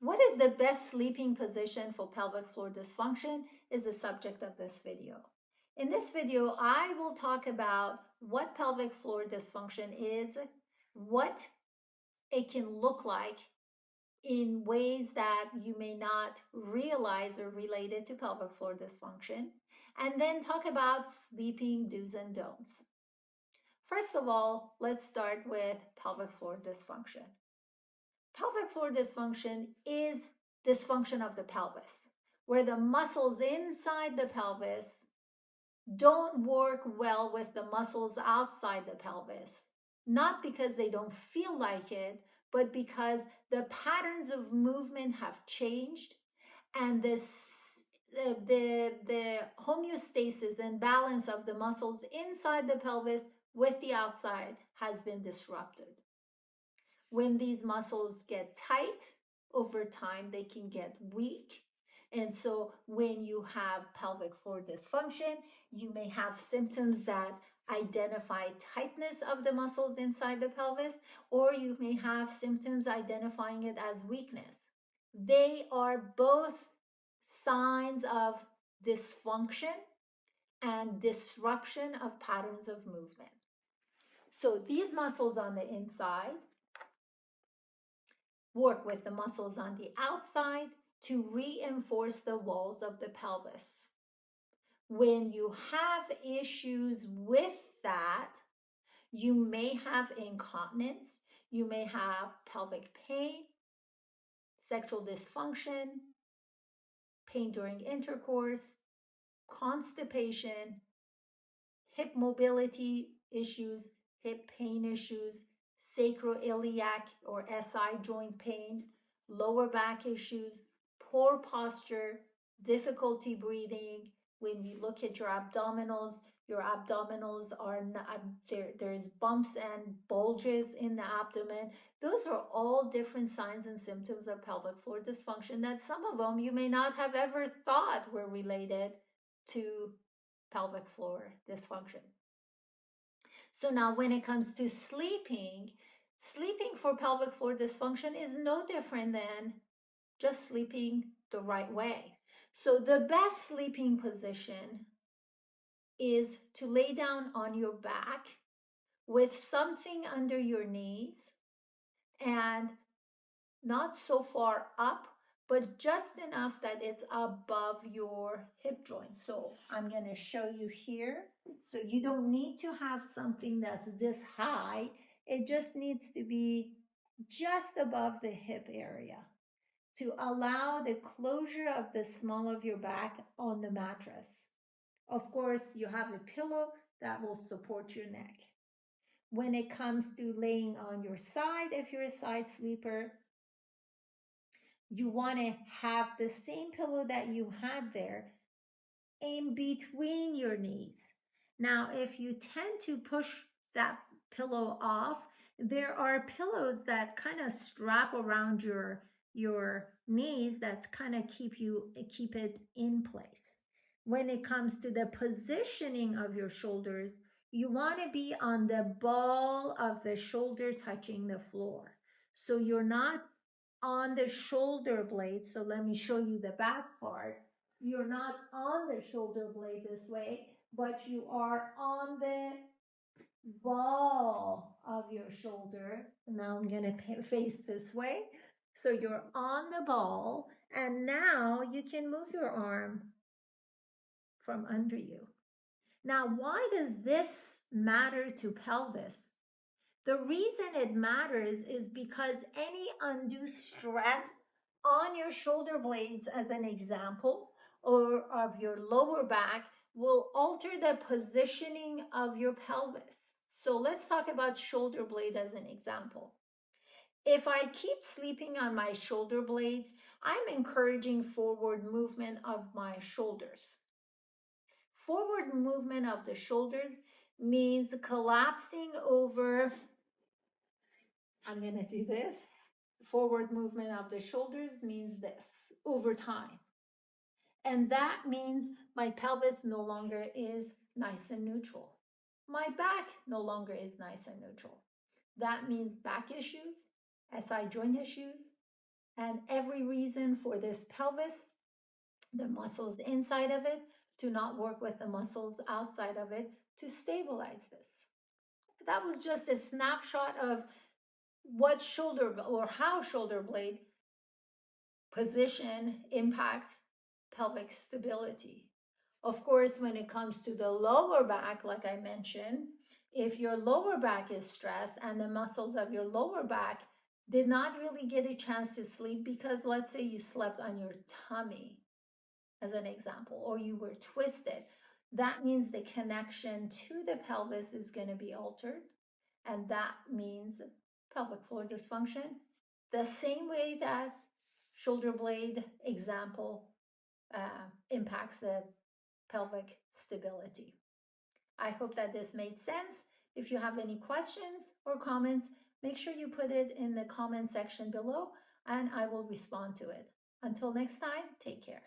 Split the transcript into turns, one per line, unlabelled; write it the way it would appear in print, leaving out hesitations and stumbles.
What is the best sleeping position for pelvic floor dysfunction is the subject of this video. In this video, I will talk about what pelvic floor dysfunction is, what it can look like in ways that you may not realize are related to pelvic floor dysfunction, and then talk about sleeping do's and don'ts. First of all, let's start with pelvic floor dysfunction. Pelvic floor dysfunction is dysfunction of the pelvis, where the muscles inside the pelvis don't work well with the muscles outside the pelvis, not because they don't feel like it, but because the patterns of movement have changed and the homeostasis and balance of the muscles inside the pelvis with the outside has been disrupted. When these muscles get tight, over time they can get weak. And so when you have pelvic floor dysfunction, you may have symptoms that identify tightness of the muscles inside the pelvis, or you may have symptoms identifying it as weakness. They are both signs of dysfunction and disruption of patterns of movement. So these muscles on the inside work with the muscles on the outside to reinforce the walls of the pelvis. When you have issues with that, you may have incontinence, you may have pelvic pain, sexual dysfunction, pain during intercourse, constipation, hip mobility issues, hip pain issues, sacroiliac or SI joint pain, lower back issues, poor posture, difficulty breathing. When we look at your abdominals are not, there's bumps and bulges in the abdomen. Those are all different signs and symptoms of pelvic floor dysfunction that some of them you may not have ever thought were related to pelvic floor dysfunction. So now when it comes to sleeping for pelvic floor dysfunction is no different than just sleeping the right way. So the best sleeping position is to lay down on your back with something under your knees and not so far up, but just enough that it's above your hip joint. So I'm going to show you here. So you don't need to have something that's this high. It just needs to be just above the hip area to allow the closure of the small of your back on the mattress. Of course, you have a pillow that will support your neck. When it comes to laying on your side, if you're a side sleeper, you want to have the same pillow that you had there in between your knees. Now, if you tend to push that pillow off, there are pillows that kind of strap around your knees that's kind of keep it in place. When it comes to the positioning of your shoulders, you want to be on the ball of the shoulder touching the floor. So you're not on the shoulder blade. So let me show you the back part. You're not on the shoulder blade this way, but you are on the ball of your shoulder. Now I'm going to face this way. So you're on the ball, and now you can move your arm from under you. Now, why does this matter to pelvis? The reason it matters is because any undue stress on your shoulder blades, as an example, or of your lower back, will alter the positioning of your pelvis. So let's talk about shoulder blade as an example. If I keep sleeping on my shoulder blades, I'm encouraging forward movement of my shoulders. Forward movement of the shoulders means collapsing over. I'm going to do this. Forward movement of the shoulders means this over time. And that means my pelvis no longer is nice and neutral. My back no longer is nice and neutral. That means back issues, SI joint issues, And every reason for this pelvis, the muscles inside of it, to not work with the muscles outside of it to stabilize this. That was just a snapshot of what shoulder or how shoulder blade position impacts pelvic stability. Of course, when it comes to the lower back, like I mentioned, if your lower back is stressed and the muscles of your lower back did not really get a chance to sleep because let's say you slept on your tummy, as an example, or you were twisted, that means the connection to the pelvis is going to be altered. And that means pelvic floor dysfunction. The same way that shoulder blade example impacts the pelvic stability. I hope that this made sense. If you have any questions or comments, make sure you put it in the comment section below and I will respond to it. Until next time, take care.